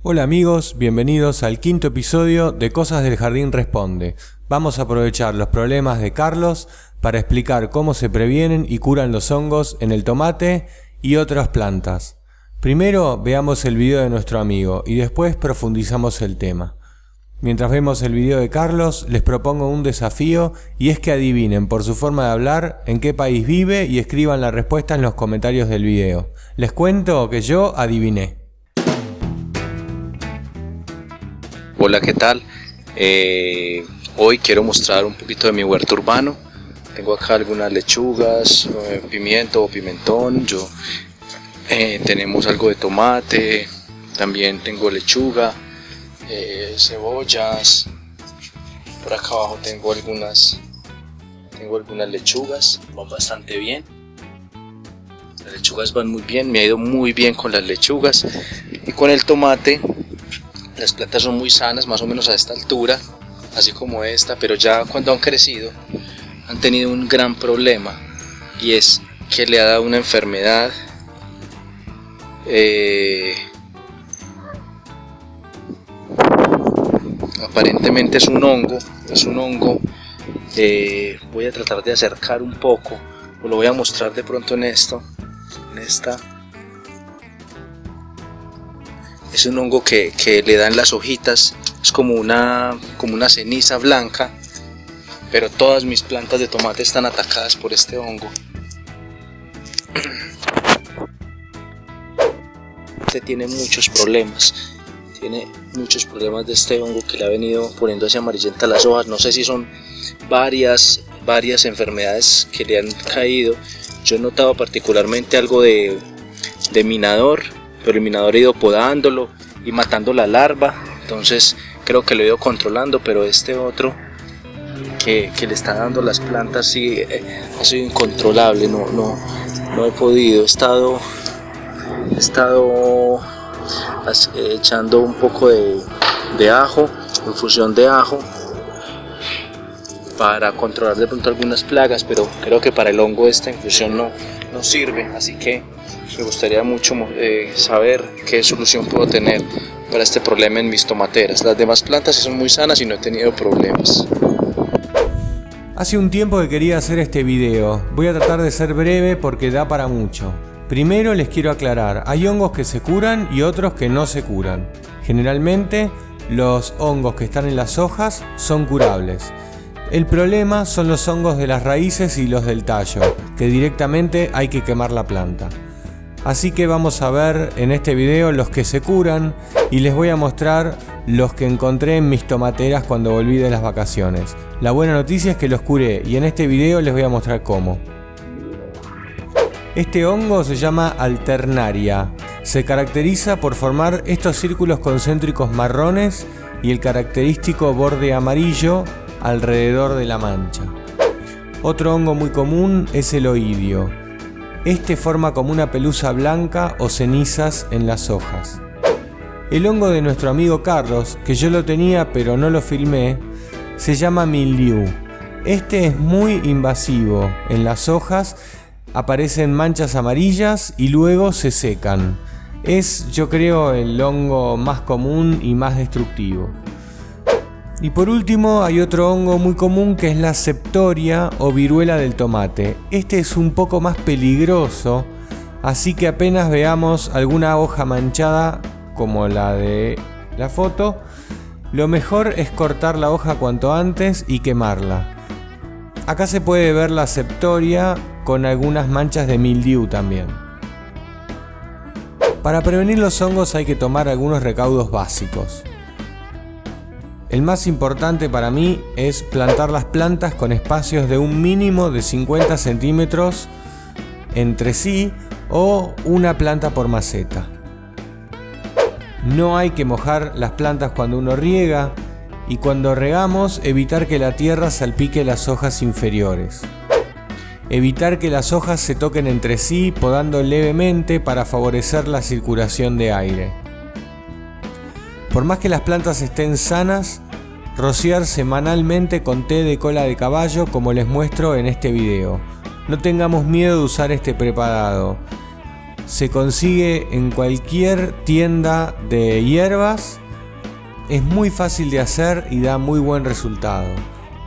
Hola amigos, bienvenidos al quinto episodio de Cosas del Jardín Responde. Vamos a aprovechar los problemas de Carlos para explicar cómo se previenen y curan los hongos en el tomate y otras plantas. Primero veamos el video de nuestro amigo y después profundizamos el tema. Mientras vemos el video de Carlos, les propongo un desafío y es que adivinen por su forma de hablar en qué país vive y escriban la respuesta en los comentarios del video. Les cuento que yo adiviné. Hola, ¿qué tal? Hoy quiero mostrar un poquito de mi huerto urbano. Tengo acá algunas lechugas, pimiento o pimentón. Tenemos algo de tomate, también tengo lechuga, cebollas. Por acá abajo tengo algunas lechugas, van bastante bien. Las lechugas van muy bien, me ha ido muy bien con las lechugas y con el tomate. Las plantas son muy sanas, más o menos a esta altura, así como esta, pero ya cuando han crecido han tenido un gran problema y es que le ha dado una enfermedad aparentemente es un hongo. Voy a tratar de acercar un poco, os lo voy a mostrar de pronto en esta. Es un hongo que le dan las hojitas, es como una ceniza blanca, pero todas mis plantas de tomate están atacadas por este hongo. Este tiene muchos problemas de este hongo que le ha venido poniendo así amarillenta las hojas. No sé si son varias enfermedades que le han caído. Yo he notado particularmente algo de minador, pero el minador ha ido podándolo y matando la larva, entonces creo que lo he ido controlando, pero este otro que le está dando las plantas sí ha sido incontrolable, no he podido. He estado echando un poco de ajo, infusión de ajo, para controlar de pronto algunas plagas, pero creo que para el hongo esta infusión no sirve, así que me gustaría mucho saber qué solución puedo tener para este problema en mis tomateras. Las demás plantas son muy sanas y no he tenido problemas. Hace un tiempo que quería hacer este video. Voy a tratar de ser breve porque da para mucho. Primero les quiero aclarar, hay hongos que se curan y otros que no se curan. Generalmente los hongos que están en las hojas son curables. El problema son los hongos de las raíces y los del tallo, que directamente hay que quemar la planta. Así que vamos a ver en este video los que se curan y les voy a mostrar los que encontré en mis tomateras cuando volví de las vacaciones. La buena noticia es que los curé y en este video les voy a mostrar cómo. Este hongo se llama Alternaria. Se caracteriza por formar estos círculos concéntricos marrones y el característico borde amarillo alrededor de la mancha. Otro hongo muy común es el oidio. Este forma como una pelusa blanca o cenizas en las hojas. El hongo de nuestro amigo Carlos, que yo lo tenía pero no lo filmé, se llama mildiu. Este es muy invasivo. En las hojas aparecen manchas amarillas y luego se secan. Es, yo creo, el hongo más común y más destructivo. Y por último hay otro hongo muy común que es la septoria o viruela del tomate. Este es un poco más peligroso, así que apenas veamos alguna hoja manchada como la de la foto, lo mejor es cortar la hoja cuanto antes y quemarla. Acá se puede ver la septoria con algunas manchas de mildiu también. Para prevenir los hongos hay que tomar algunos recaudos básicos. El más importante para mí es plantar las plantas con espacios de un mínimo de 50 centímetros entre sí o una planta por maceta. No hay que mojar las plantas cuando uno riega y cuando regamos evitar que la tierra salpique las hojas inferiores. Evitar que las hojas se toquen entre sí podando levemente para favorecer la circulación de aire. Por más que las plantas estén sanas, rociar semanalmente con té de cola de caballo como les muestro en este video. No tengamos miedo de usar este preparado. se consigue en cualquier tienda de hierbas. Es muy fácil de hacer y da muy buen resultado.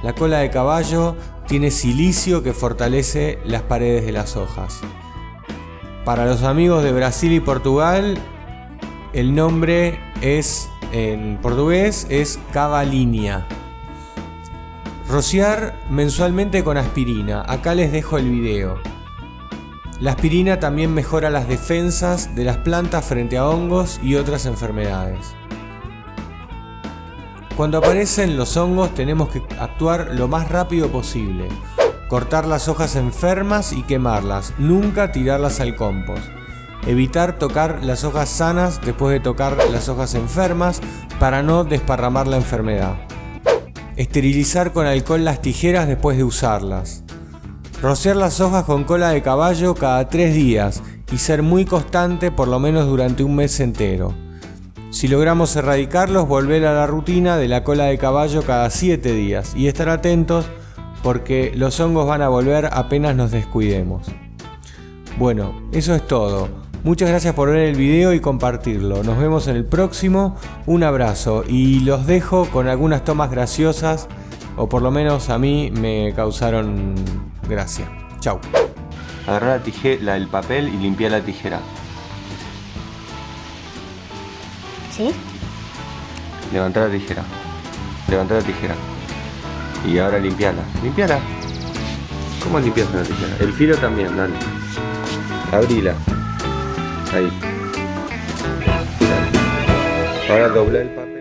La cola de caballo tiene silicio que fortalece las paredes de las hojas. Para los amigos de Brasil y Portugal, el nombre es, en portugués, es cavalinha. Rociar mensualmente con aspirina. Acá les dejo el video. La aspirina también mejora las defensas de las plantas frente a hongos y otras enfermedades. Cuando aparecen los hongos tenemos que actuar lo más rápido posible. Cortar las hojas enfermas y quemarlas, nunca tirarlas al compost. Evitar tocar las hojas sanas después de tocar las hojas enfermas para no desparramar la enfermedad. Esterilizar con alcohol las tijeras después de usarlas. Rociar las hojas con cola de caballo cada 3 días y ser muy constante por lo menos durante un mes entero. Si logramos erradicarlos, volver a la rutina de la cola de caballo cada 7 días y estar atentos porque los hongos van a volver apenas nos descuidemos. Bueno, eso es todo. Muchas gracias por ver el video y compartirlo. Nos vemos en el próximo. Un abrazo y los dejo con algunas tomas graciosas, o por lo menos a mí me causaron gracia. Chau. Agarrá el papel y limpiá la tijera. ¿Sí? Levantá la tijera. Levantá la tijera. Y ahora limpiala. Limpiala. ¿Cómo limpias una tijera? El filo también, dale. Abrila. Ahí. Dale. Ahora dobla el papel.